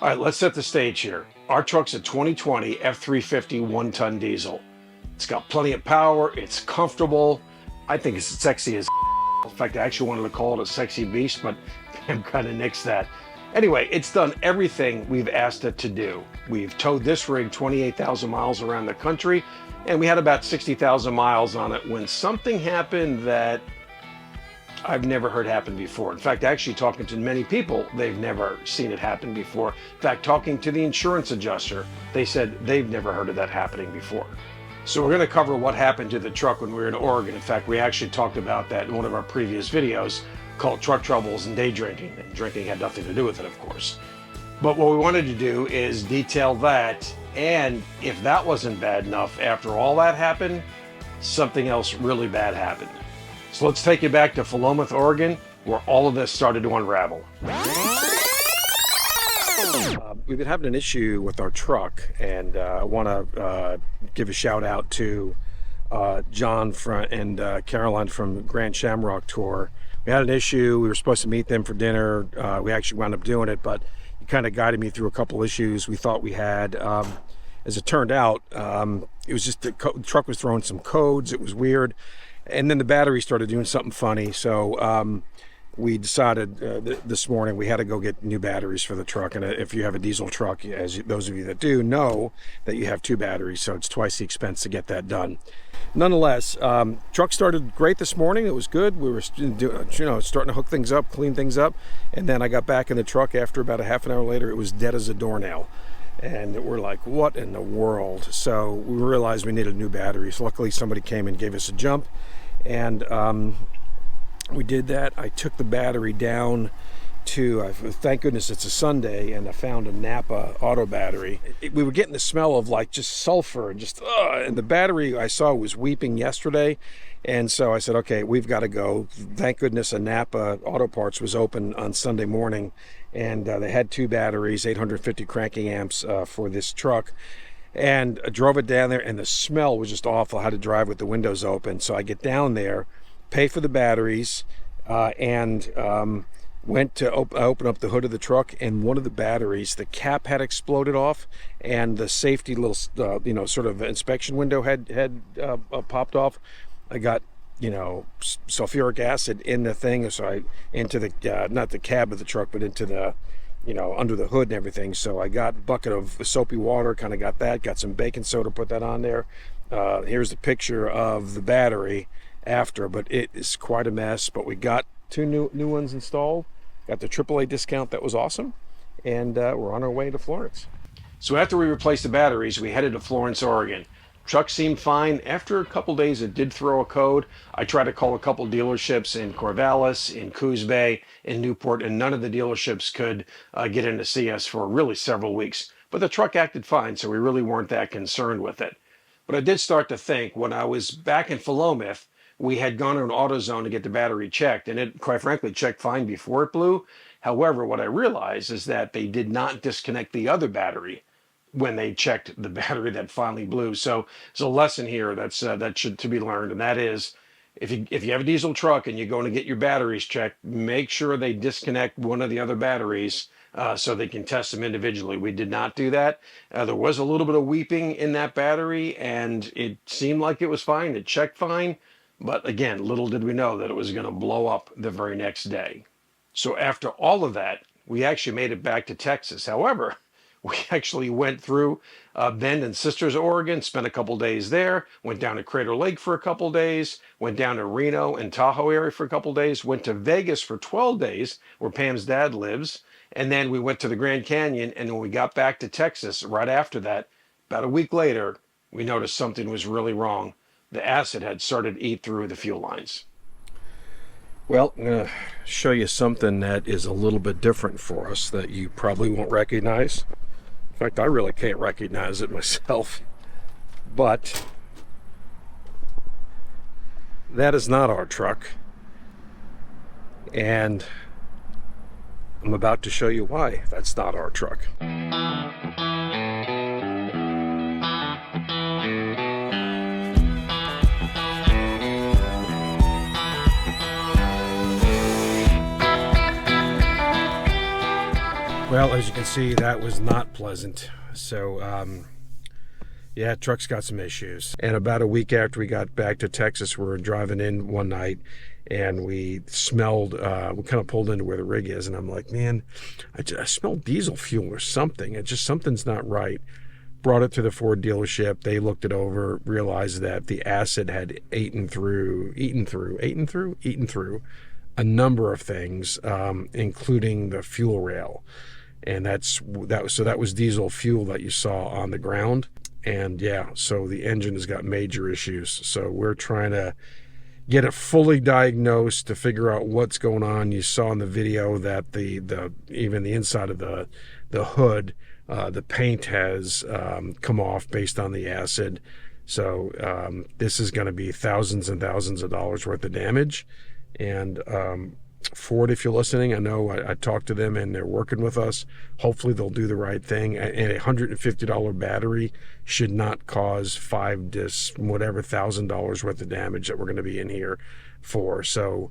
All right, let's set the stage here. Our truck's a 2020 F350 one-ton diesel. It's got plenty of power, it's comfortable. I think it's sexy as in fact, I actually wanted to call it a sexy beast, but Pam kind of nixed that. Anyway, it's done everything we've asked it to do. We've towed this rig 28,000 miles around the country, and we had about 60,000 miles on it when something happened that I've never heard happen before. In fact, actually talking to many people, they've never seen it happen before. In fact, talking to the insurance adjuster, they said they've never heard of that happening before. So we're going to cover what happened to the truck when we were in Oregon. In fact, we actually talked about that in one of our previous videos called Truck Troubles and Day Drinking. And drinking had nothing to do with it, of course. But what we wanted to do is detail that. And if that wasn't bad enough, after all that happened, something else really bad happened. So let's take you back to Philomath, Oregon, where all of this started to unravel. We've been having an issue with our truck, and I want to give a shout out to John and Caroline from Grand Shamrock Tour. We had an issue. We were supposed to meet them for dinner. We actually wound up doing it, but he kind of guided me through a couple issues we thought we had. As it turned out, it was just the truck was throwing some codes. It was weird. And then the battery started doing something funny. So we decided this morning we had to go get new batteries for the truck. And if you have a diesel truck, as those of you that do know, that you have two batteries. So it's twice the expense to get that done. Nonetheless, truck started great this morning. It was good. We were starting to hook things up, clean things up. And then I got back in the truck after about a half an hour later. It was dead as a doornail. And we're like, what in the world? So we realized we needed new batteries. Luckily, somebody came and gave us a jump. And we did that. I took the battery down to, thank goodness it's a Sunday, and I found a Napa auto battery. We were getting the smell of like just sulfur and just, and the battery I saw was weeping yesterday. And so I said, okay, we've got to go. Thank goodness a Napa Auto Parts was open on Sunday morning, and they had two batteries, 850 cranking amps for this truck. And I drove it down there, and the smell was just awful. I had to drive with the windows open. So I get down there, pay for the batteries, and went to open up the hood of the truck, and one of the batteries, the cap had exploded off, and the safety little, sort of inspection window had popped off. I got, sulfuric acid in the thing, so into the, not the cab of the truck, but into the, under the hood and everything. So I got a bucket of soapy water, kind of got some baking soda, put that on there. Here's the picture of the battery after, but it is quite a mess. But we got two new ones installed, got the AAA discount. That was awesome. And we're on our way to Florence. So after we replaced the batteries, we headed to Florence, Oregon. Truck seemed fine. After a couple days, it did throw a code. I tried to call a couple dealerships in Corvallis, in Coos Bay, in Newport, and none of the dealerships could get in to see us for really several weeks. But the truck acted fine, so we really weren't that concerned with it. But I did start to think, when I was back in Philomath, we had gone to an AutoZone to get the battery checked, and it, quite frankly, checked fine before it blew. However, what I realized is that they did not disconnect the other battery when they checked the battery that finally blew. So there's a lesson here that should to be learned, and that is, if you have a diesel truck and you're going to get your batteries checked, make sure they disconnect one of the other batteries so they can test them individually. We did not do that. There was a little bit of weeping in that battery, and it seemed like it was fine. It checked fine, but again, little did we know that it was going to blow up the very next day. So after all of that, we actually made it back to Texas. However, we actually went through Bend and Sisters, Oregon, spent a couple days there, went down to Crater Lake for a couple days, went down to Reno and Tahoe area for a couple days, went to Vegas for 12 days, where Pam's dad lives, and then we went to the Grand Canyon, and when we got back to Texas right after that, about a week later, we noticed something was really wrong. The acid had started to eat through the fuel lines. Well, I'm going to show you something that is a little bit different for us that you probably won't recognize. In fact, I really can't recognize it myself, but that is not our truck, and I'm about to show you why that's not our truck. Well, as you can see, that was not pleasant. So, yeah, truck's got some issues. And about a week after we got back to Texas, we were driving in one night and we smelled, we kind of pulled into where the rig is. And I'm like, man, I smelled diesel fuel or something. It just, something's not right. Brought it to the Ford dealership. They looked it over, realized that the acid had eaten through a number of things, including the fuel rail. And that was diesel fuel that you saw on the ground. And yeah, so the engine has got major issues. So we're trying to get it fully diagnosed to figure out what's going on. You saw in the video that even the inside of the hood, the paint has come off based on the acid. So this is going to be thousands and thousands of dollars worth of damage. And Ford, if you're listening, I know I talked to them and they're working with us. Hopefully they'll do the right thing. And a $150 battery should not cause $5,000 worth of damage that we're going to be in here for. So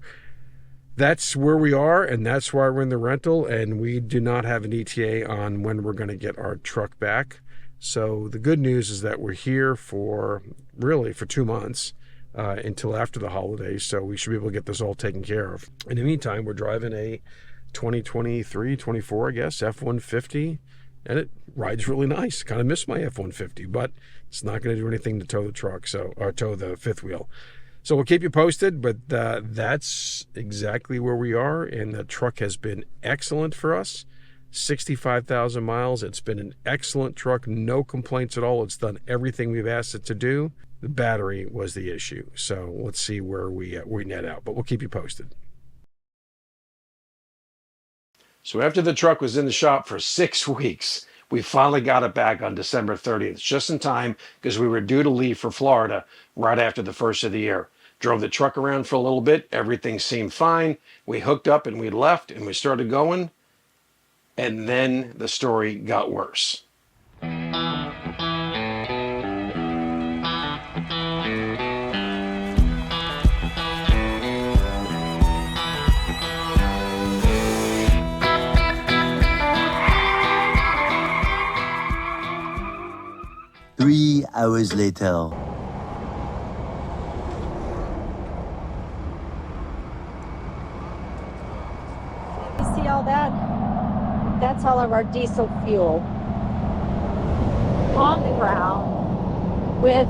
that's where we are, and that's why we're in the rental, and we do not have an ETA on when we're going to get our truck back. So the good news is that we're here for 2 months. Until after the holidays, so we should be able to get this all taken care of. In the meantime, we're driving a 2023, 24, I guess, F-150, and it rides really nice. Kind of miss my F-150, but it's not going to do anything to tow the truck, or tow the fifth wheel. So we'll keep you posted, but that's exactly where we are, and the truck has been excellent for us. 65,000 miles. It's been an excellent truck, no complaints at all. It's done everything we've asked it to do. The battery was the issue. So let's see where we net out, but we'll keep you posted. So after the truck was in the shop for 6 weeks, we finally got it back on December 30th, just in time because we were due to leave for Florida right after the first of the year. Drove the truck around for a little bit. Everything seemed fine. We hooked up and we left and we started going. And then the story got worse. 3 hours later. You see all that? That's all of our diesel fuel on the ground with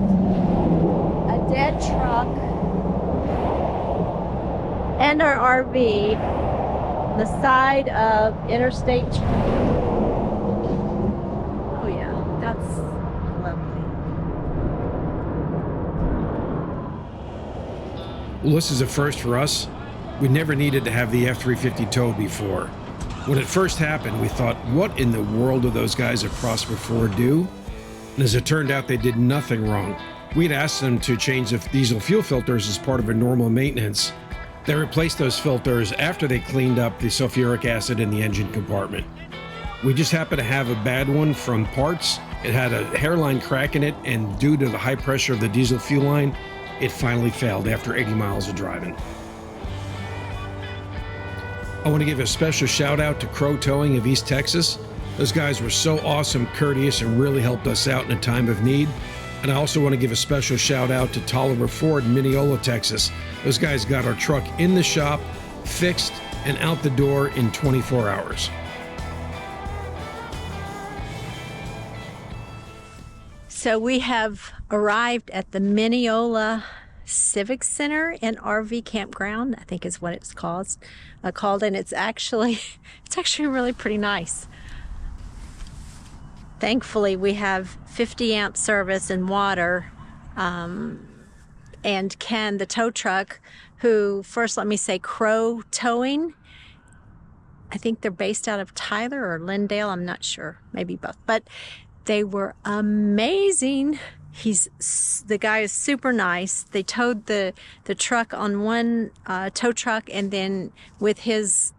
a dead truck and our RV on the side of Interstate. Oh yeah, that's lovely. Well, this is a first for us. We never needed to have the F-350 towed before. When it first happened, we thought, what in the world do those guys at Prosper Ford do? And as it turned out, they did nothing wrong. We'd asked them to change the diesel fuel filters as part of a normal maintenance. They replaced those filters after they cleaned up the sulfuric acid in the engine compartment. We just happened to have a bad one from parts. It had a hairline crack in it, and due to the high pressure of the diesel fuel line, it finally failed after 80 miles of driving. I want to give a special shout out to Crow Towing of East Texas. Those guys were so awesome, courteous, and really helped us out in a time of need. And I also want to give a special shout out to Tolliver Ford in Mineola, Texas. Those guys got our truck in the shop, fixed, and out the door in 24 hours. So we have arrived at the Mineola Civic Center and RV Campground, I think is what it's called, and it's actually really pretty nice. Thankfully, we have 50 amp service and water, and Ken, the tow truck, who, first let me say, Crow Towing, I think they're based out of Tyler or Lindale, I'm not sure, maybe both, but they were amazing. The guy is super nice. They towed the truck on one tow truck, and then with his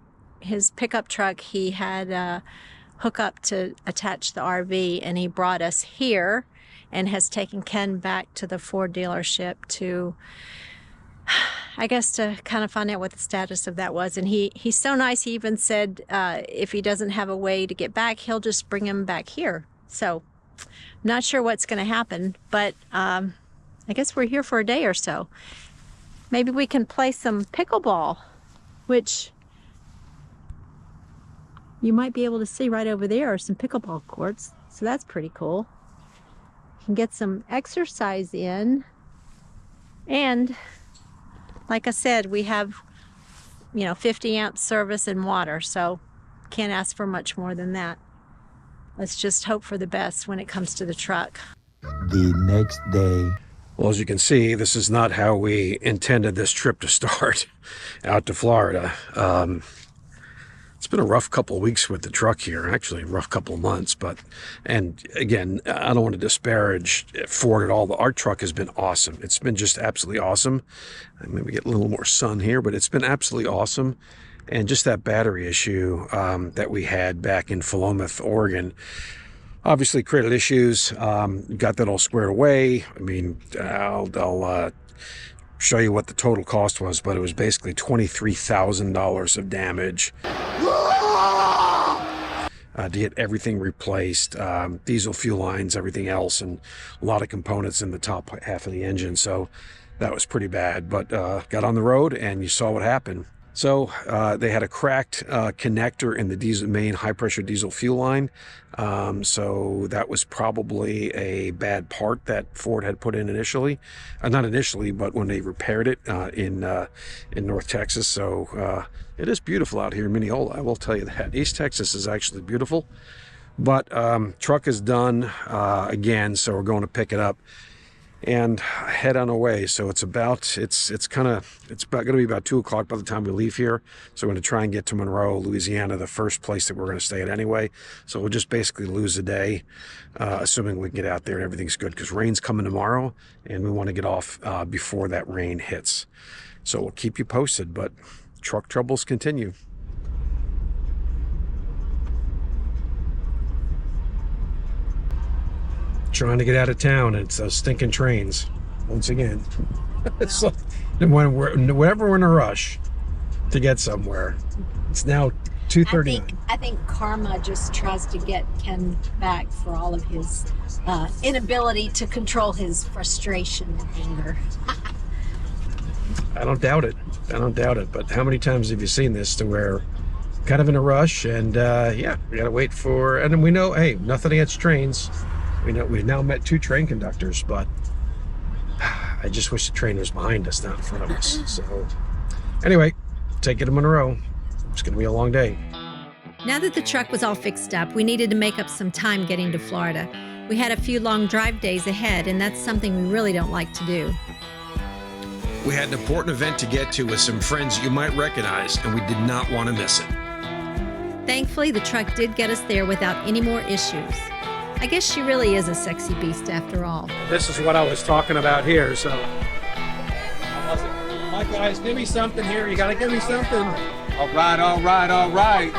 pickup truck, he had a hookup to attach the RV, and he brought us here and has taken Ken back to the Ford dealership to I guess to kind of find out what the status of that was. And he's so nice. He even said if he doesn't have a way to get back, he'll just bring him back here. So I'm not sure what's going to happen, but I guess we're here for a day or so. Maybe we can play some pickleball, which you might be able to see right over there are some pickleball courts. So that's pretty cool. You can get some exercise in. And like I said, we have, 50 amp service and water, so can't ask for much more than that. Let's just hope for the best when it comes to the truck. The next day. Well, as you can see, this is not how we intended this trip to start out to Florida. It's been a rough couple of weeks with the truck here, actually a rough couple of months, and again, I don't want to disparage Ford at all, but our truck has been awesome. It's been just absolutely awesome. Maybe get a little more sun here, but it's been absolutely awesome. And just that battery issue that we had back in Philomath, Oregon, obviously created issues. Got that all squared away. I mean, I'll show you what the total cost was, but it was basically $23,000 of damage to get everything replaced, diesel fuel lines, everything else, and a lot of components in the top half of the engine. So that was pretty bad, but got on the road and you saw what happened. So they had a cracked connector in the main high-pressure diesel fuel line. So that was probably a bad part that Ford had put in initially. Not initially, but when they repaired it in North Texas. So it is beautiful out here in Mineola, I will tell you that. East Texas is actually beautiful. But truck is done again, so we're going to pick it up and head on our way. So it's about going to be about 2 o'clock by the time we leave here. So we're going to try and get to Monroe, Louisiana, the first place that we're going to stay at anyway. So we'll just basically lose a day, assuming we can get out there and everything's good, because rain's coming tomorrow and we want to get off before that rain hits. So we'll keep you posted, but truck troubles continue. Trying to get out of town, and it's those stinking trains once again. It's like whenever we're in a rush to get somewhere. It's now 2:39. I think karma just tries to get Ken back for all of his inability to control his frustration and anger. I don't doubt it. But how many times have you seen this to where kind of in a rush and we gotta wait for, and then we know, hey, nothing against trains. We know we've now met 2 train conductors, but I just wish the train was behind us, not in front of us. So anyway, take it to Monroe. It's going to be a long day. Now that the truck was all fixed up, we needed to make up some time getting to Florida. We had a few long drive days ahead, and that's something we really don't like to do. We had an important event to get to with some friends you might recognize, and we did not want to miss it. Thankfully, the truck did get us there without any more issues. I guess she really is a sexy beast after all. This is what I was talking about here, so. My guys, give me something here. You gotta give me something. All right.